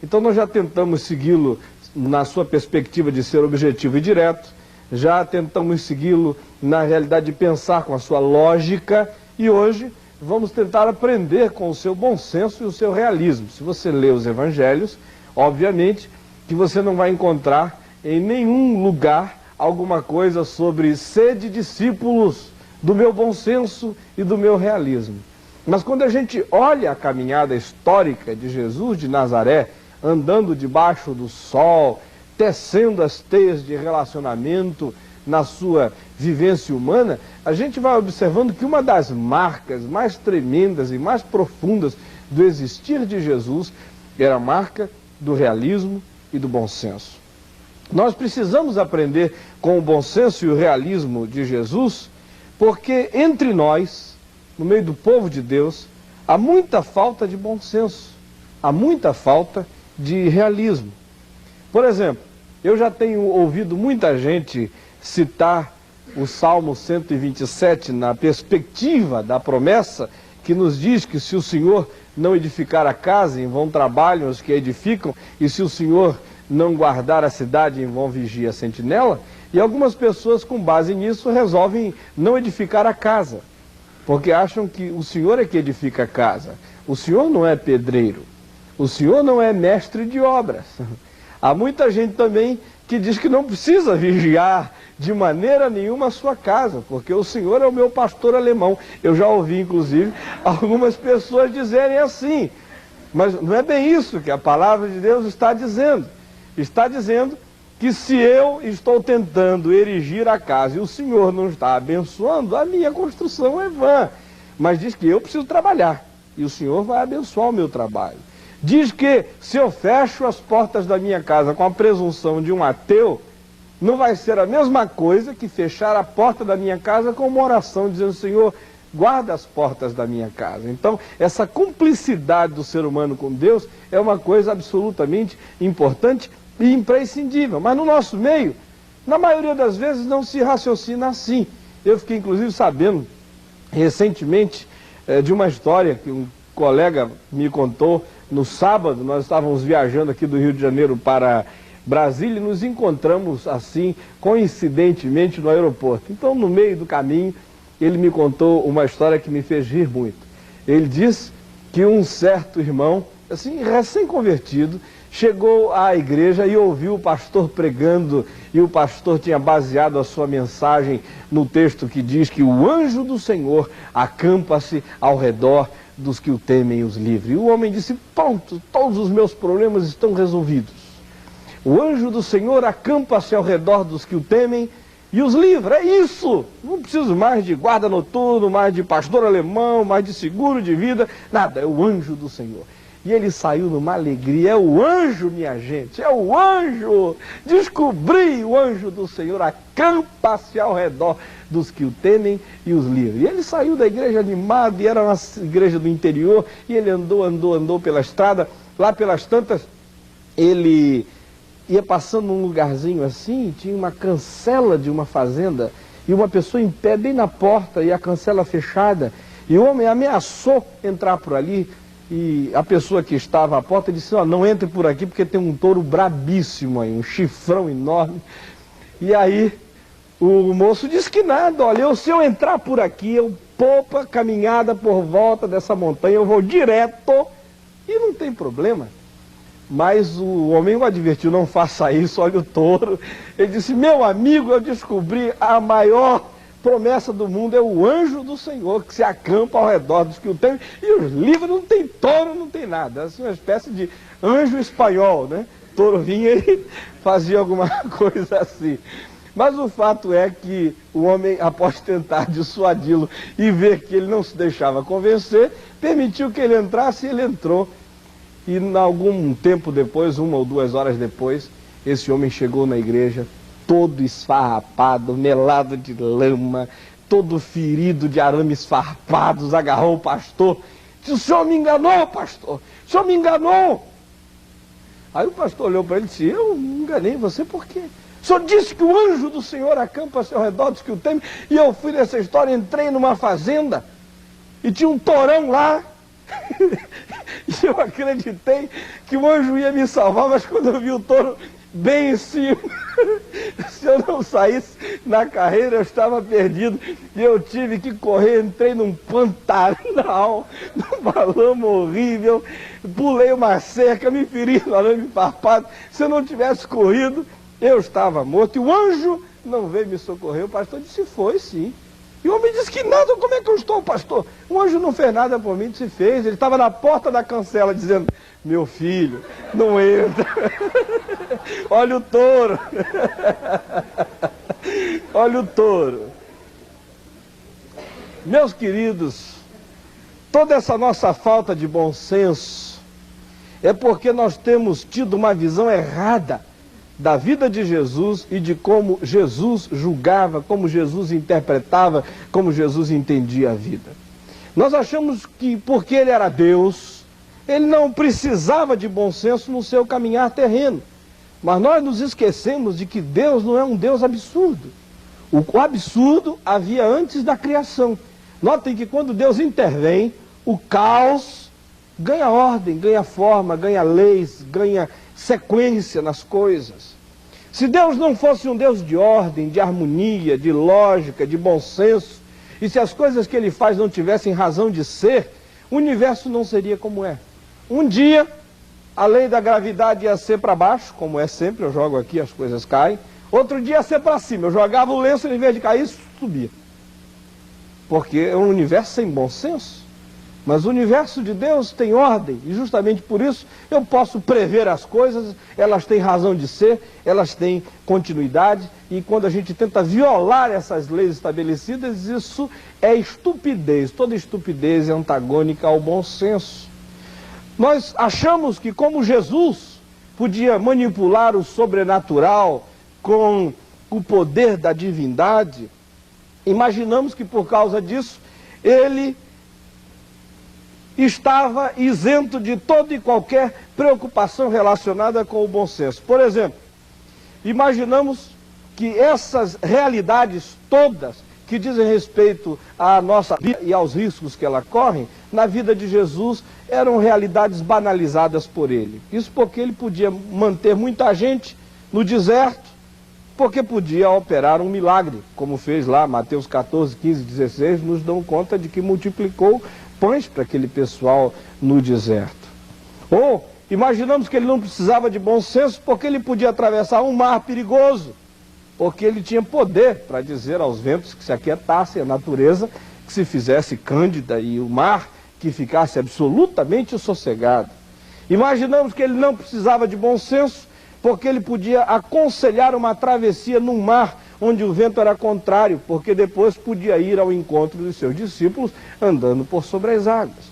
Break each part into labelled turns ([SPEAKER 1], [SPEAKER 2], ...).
[SPEAKER 1] Então nós já tentamos segui-lo na sua perspectiva de ser objetivo e direto, já tentamos segui-lo na realidade de pensar com a sua lógica, e hoje vamos tentar aprender com o seu bom senso e o seu realismo. Se você lê os evangelhos, obviamente que você não vai encontrar em nenhum lugar alguma coisa sobre sede discípulos do meu bom senso e do meu realismo. Mas quando a gente olha a caminhada histórica de Jesus de Nazaré, andando debaixo do sol, tecendo as teias de relacionamento na sua vivência humana, a gente vai observando que uma das marcas mais tremendas e mais profundas do existir de Jesus era a marca do realismo e do bom senso. Nós precisamos aprender com o bom senso e o realismo de Jesus, porque entre nós, no meio do povo de Deus, há muita falta de bom senso, há muita falta de realismo. Por exemplo, eu já tenho ouvido muita gente citar o Salmo 127 na perspectiva da promessa que nos diz que se o Senhor não edificar a casa, em vão trabalham os que a edificam, e se o Senhor não guardar a cidade, em vão vigia a sentinela. E algumas pessoas, com base nisso, resolvem não edificar a casa, porque acham que o Senhor é que edifica a casa. O Senhor não é pedreiro, o Senhor não é mestre de obras. Há muita gente também que diz que não precisa vigiar de maneira nenhuma a sua casa, porque o Senhor é o meu pastor alemão. Eu já ouvi, inclusive, algumas pessoas dizerem assim, mas não é bem isso que a palavra de Deus está dizendo. Está dizendo que se eu estou tentando erigir a casa e o Senhor não está abençoando, a minha construção é vã. Mas diz que eu preciso trabalhar e o Senhor vai abençoar o meu trabalho. Diz que se eu fecho as portas da minha casa com a presunção de um ateu, não vai ser a mesma coisa que fechar a porta da minha casa com uma oração dizendo: Senhor, guarda as portas da minha casa. Então, essa cumplicidade do ser humano com Deus é uma coisa absolutamente importante e imprescindível. Mas no nosso meio, na maioria das vezes, não se raciocina assim. Eu fiquei, inclusive, sabendo recentemente de uma história que um colega me contou. No sábado, nós estávamos viajando aqui do Rio de Janeiro para Brasília e nos encontramos, assim, coincidentemente no aeroporto. Então, no meio do caminho, ele me contou uma história que me fez rir muito. Ele disse que um certo irmão, assim, recém-convertido, chegou à igreja e ouviu o pastor pregando, e o pastor tinha baseado a sua mensagem no texto que diz que o anjo do Senhor acampa-se ao redor dos que o temem e os livre. E o homem disse: pronto, todos os meus problemas estão resolvidos. O anjo do Senhor acampa-se ao redor dos que o temem e os livra. É isso! Não preciso mais de guarda noturno, mais de pastor alemão, mais de seguro de vida, nada, é o anjo do Senhor. E ele saiu numa alegria. É o anjo, minha gente, é o anjo! Descobri o anjo do Senhor, acampa-se ao redor dos que o temem e os livre. E ele saiu da igreja animado, e era uma igreja do interior, e ele andou pela estrada. Lá pelas tantas, ele ia passando num lugarzinho assim, tinha uma cancela de uma fazenda, e uma pessoa em pé bem na porta, e a cancela fechada, e o homem ameaçou entrar por ali. E a pessoa que estava à porta disse: ó, não entre por aqui porque tem um touro brabíssimo aí, um chifrão enorme. E aí o moço disse que nada, olha, se eu entrar por aqui, eu poupa caminhada por volta dessa montanha, eu vou direto e não tem problema. Mas o homem o advertiu: não faça isso, olha o touro. Ele disse: meu amigo, eu descobri a maior promessa do mundo, é o anjo do Senhor que se acampa ao redor dos que o temem, e os livros não tem touro, não tem nada. Assim, uma espécie de anjo espanhol, né? Touro vinha e fazia alguma coisa assim. Mas o fato é que o homem, após tentar dissuadi-lo e ver que ele não se deixava convencer, permitiu que ele entrasse, e ele entrou. E algum tempo depois, 1 ou 2 horas depois, esse homem chegou na igreja todo esfarrapado, melado de lama, todo ferido de arames farpados, agarrou o pastor, disse: o senhor me enganou, pastor, o senhor me enganou. Aí o pastor olhou para ele e disse: eu enganei você por quê? O senhor disse que o anjo do Senhor acampa-se ao redor dos que o temem, e eu fui nessa história, entrei numa fazenda, e tinha um tourão lá, e Eu acreditei que o anjo ia me salvar, mas quando eu vi o touro bem em cima, se eu não saísse na carreira, eu estava perdido. E eu tive que correr, entrei num pantanal, numa lama horrível, pulei uma cerca, me feri no arame farpado. Se eu não tivesse corrido, eu estava morto. E o anjo não veio me socorrer. O pastor disse: foi sim. E o homem disse que nada. Como é que eu estou, pastor? O anjo não fez nada por mim, disse: fez. Ele estava na porta da cancela dizendo: meu filho, não entra. Olha o touro. Olha o touro. Meus queridos, toda essa nossa falta de bom senso é porque nós temos tido uma visão errada da vida de Jesus e de como Jesus julgava, como Jesus interpretava, como Jesus entendia a vida. Nós achamos que porque ele era Deus, ele não precisava de bom senso no seu caminhar terreno. Mas nós nos esquecemos de que Deus não é um Deus absurdo. O absurdo havia antes da criação. Notem que quando Deus intervém, o caos ganha ordem, ganha forma, ganha leis, ganha sequência nas coisas. Se Deus não fosse um Deus de ordem, de harmonia, de lógica, de bom senso, e se as coisas que ele faz não tivessem razão de ser, o universo não seria como é. Um dia, a lei da gravidade ia ser para baixo, como é sempre, eu jogo aqui, as coisas caem. Outro dia ia ser para cima, eu jogava o lenço, em vez de cair, subia. Porque é um universo sem bom senso. Mas o universo de Deus tem ordem, e justamente por isso eu posso prever as coisas, elas têm razão de ser, elas têm continuidade, e quando a gente tenta violar essas leis estabelecidas, isso é estupidez. Toda estupidez é antagônica ao bom senso. Nós achamos que como Jesus podia manipular o sobrenatural com o poder da divindade, imaginamos que por causa disso ele estava isento de toda e qualquer preocupação relacionada com o bom senso. Por exemplo, imaginamos que essas realidades todas que dizem respeito à nossa vida e aos riscos que ela corre, na vida de Jesus eram realidades banalizadas por ele. Isso porque ele podia manter muita gente no deserto, porque podia operar um milagre, como fez lá, Mateus 14, 15, 16, nos dão conta de que multiplicou pães para aquele pessoal no deserto. Ou imaginamos que ele não precisava de bom senso porque ele podia atravessar um mar perigoso, porque ele tinha poder para dizer aos ventos que se aquietassem, a natureza que se fizesse cândida e o mar que ficasse absolutamente sossegado. Imaginamos que ele não precisava de bom senso porque ele podia aconselhar uma travessia num mar onde o vento era contrário, porque depois podia ir ao encontro dos seus discípulos andando por sobre as águas.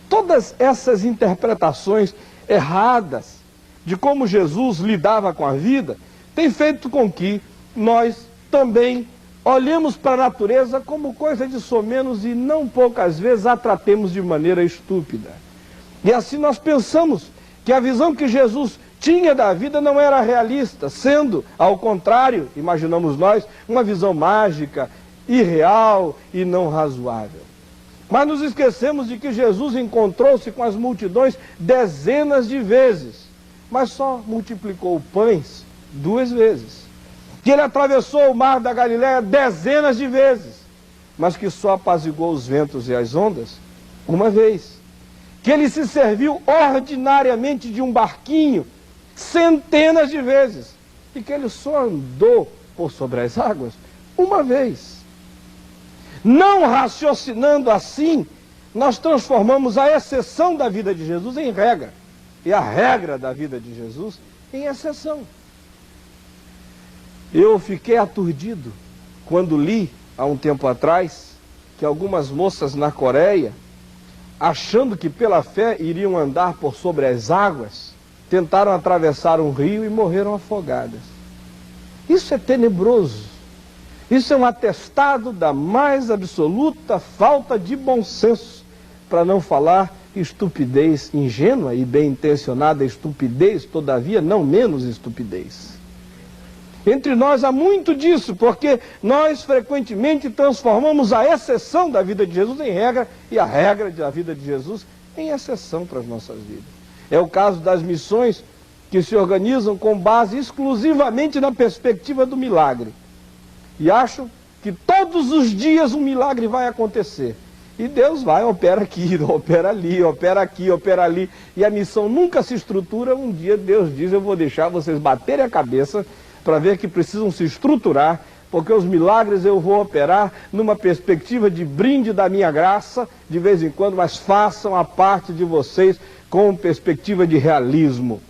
[SPEAKER 1] Todas essas interpretações erradas de como Jesus lidava com a vida têm feito com que nós também olhemos para a natureza como coisa de somenos e não poucas vezes a tratemos de maneira estúpida. E assim nós pensamos que a visão que Jesus tinha da vida não era realista, sendo, ao contrário, imaginamos nós, uma visão mágica, irreal e não razoável. Mas nos esquecemos de que Jesus encontrou-se com as multidões dezenas de vezes, mas só multiplicou pães 2 vezes. Que ele atravessou o mar da Galileia dezenas de vezes, mas que só apaziguou os ventos e as ondas 1 vez. Que ele se serviu ordinariamente de um barquinho centenas de vezes, e que ele só andou por sobre as águas 1 vez. Não raciocinando assim, nós transformamos a exceção da vida de Jesus em regra, e a regra da vida de Jesus em exceção. Eu fiquei aturdido quando li, há um tempo atrás, que algumas moças na Coreia, achando que pela fé iriam andar por sobre as águas, tentaram atravessar um rio e morreram afogadas. Isso é tenebroso. Isso é um atestado da mais absoluta falta de bom senso, para não falar estupidez ingênua e bem intencionada estupidez, todavia não menos estupidez. Entre nós há muito disso, porque nós frequentemente transformamos a exceção da vida de Jesus em regra, e a regra da vida de Jesus em exceção para as nossas vidas. É o caso das missões que se organizam com base exclusivamente na perspectiva do milagre. E acham que todos os dias um milagre vai acontecer. E Deus vai, opera aqui, opera ali, opera aqui, opera ali. E a missão nunca se estrutura. Um dia Deus diz, eu vou deixar vocês baterem a cabeça para ver que precisam se estruturar, porque os milagres eu vou operar numa perspectiva de brinde da minha graça, de vez em quando, mas façam a parte de vocês com perspectiva de realismo.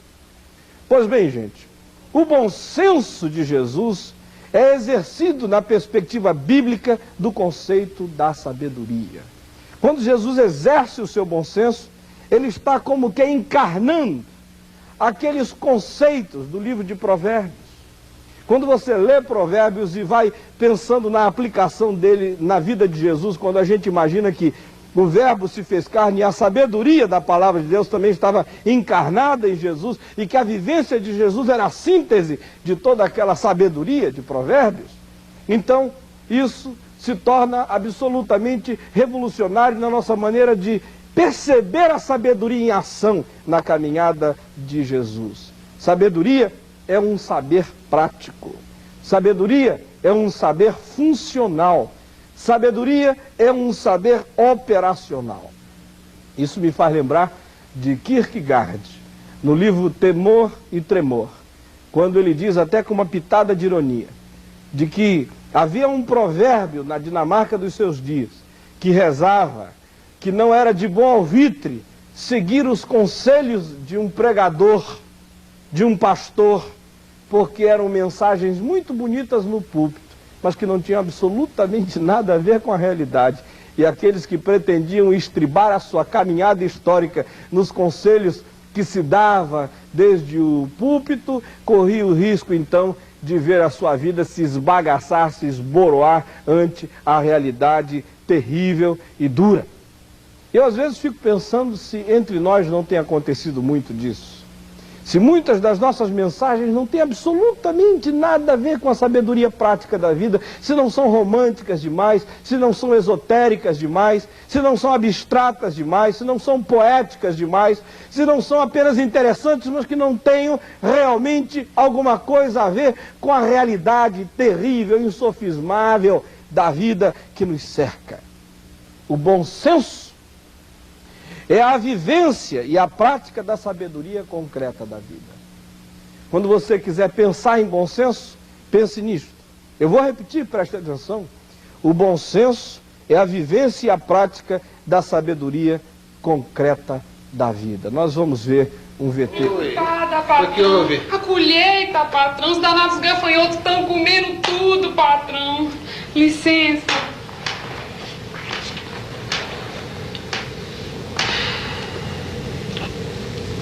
[SPEAKER 1] Pois bem, gente, o bom senso de Jesus é exercido na perspectiva bíblica do conceito da sabedoria. Quando Jesus exerce o seu bom senso, ele está como que encarnando aqueles conceitos do livro de Provérbios. Quando você lê Provérbios e vai pensando na aplicação dele na vida de Jesus, quando a gente imagina que o verbo se fez carne e a sabedoria da palavra de Deus também estava encarnada em Jesus e que a vivência de Jesus era a síntese de toda aquela sabedoria de Provérbios, então isso se torna absolutamente revolucionário na nossa maneira de perceber a sabedoria em ação na caminhada de Jesus. Sabedoria é um saber prático. Sabedoria é um saber funcional. Sabedoria é um saber operacional. Isso me faz lembrar de Kierkegaard, no livro Temor e Tremor, quando ele diz, até com uma pitada de ironia, de que havia um provérbio na Dinamarca dos seus dias, que rezava que não era de bom alvitre seguir os conselhos de um pregador, de um pastor, porque eram mensagens muito bonitas no púlpito, mas que não tinham absolutamente nada a ver com a realidade. E aqueles que pretendiam estribar a sua caminhada histórica nos conselhos que se dava desde o púlpito, corriam o risco então de ver a sua vida se esbagaçar, se esboroar ante a realidade terrível e dura. Eu às vezes fico pensando se entre nós não tem acontecido muito disso. Se muitas das nossas mensagens não têm absolutamente nada a ver com a sabedoria prática da vida, se não são românticas demais, se não são esotéricas demais, se não são abstratas demais, se não são poéticas demais, se não são apenas interessantes, mas que não tenham realmente alguma coisa a ver com a realidade terrível, insofismável da vida que nos cerca. O bom senso é a vivência e a prática da sabedoria concreta da vida. Quando você quiser pensar em bom senso, pense nisto. Eu vou repetir, preste atenção. O bom senso é a vivência e a prática da sabedoria concreta da vida. Nós vamos ver um VT.
[SPEAKER 2] O que houve? A colheita, patrão. Os danados gafanhotos estão comendo tudo, patrão. Licença.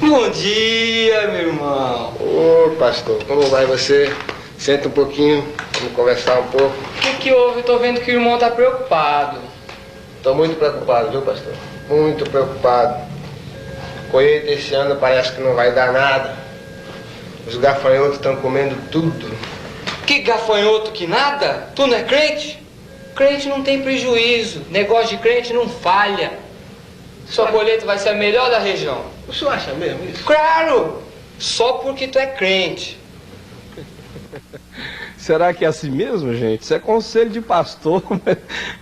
[SPEAKER 3] Bom dia, meu irmão.
[SPEAKER 4] Ô, pastor, como vai você? Senta um pouquinho, vamos conversar um pouco.
[SPEAKER 3] O que houve? Eu tô vendo que o irmão tá preocupado.
[SPEAKER 4] Tô muito preocupado, viu, pastor? Muito preocupado. Colheita esse ano parece que não vai dar nada. Os gafanhotos estão comendo tudo.
[SPEAKER 3] Que gafanhoto que nada? Tu não é crente? Crente não tem prejuízo. Negócio de crente não falha. Sua colheita vai ser a melhor da região.
[SPEAKER 4] O senhor acha mesmo isso?
[SPEAKER 3] Claro! Só porque tu é crente.
[SPEAKER 1] Será que é assim mesmo, gente? Isso é conselho de pastor.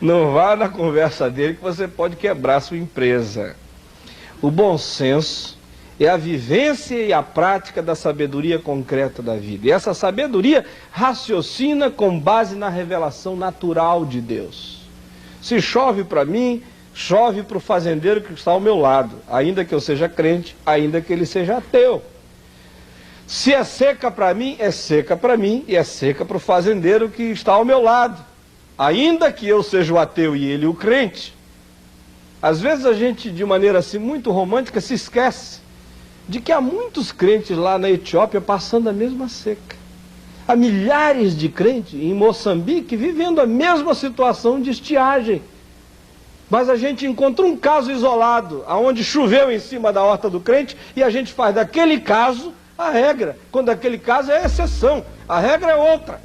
[SPEAKER 1] Não vá na conversa dele que você pode quebrar sua empresa. O bom senso é a vivência e a prática da sabedoria concreta da vida. E essa sabedoria raciocina com base na revelação natural de Deus. Se chove para mim, chove para o fazendeiro que está ao meu lado, ainda que eu seja crente, ainda que ele seja ateu. Se é seca para mim, é seca para mim e é seca para o fazendeiro que está ao meu lado, ainda que eu seja o ateu e ele o crente. Às vezes a gente, de maneira assim muito romântica, se esquece de que há muitos crentes lá na Etiópia passando a mesma seca. Há milhares de crentes em Moçambique vivendo a mesma situação de estiagem. Mas a gente encontra um caso isolado, onde choveu em cima da horta do crente, e a gente faz daquele caso a regra, quando aquele caso é a exceção, a regra é outra.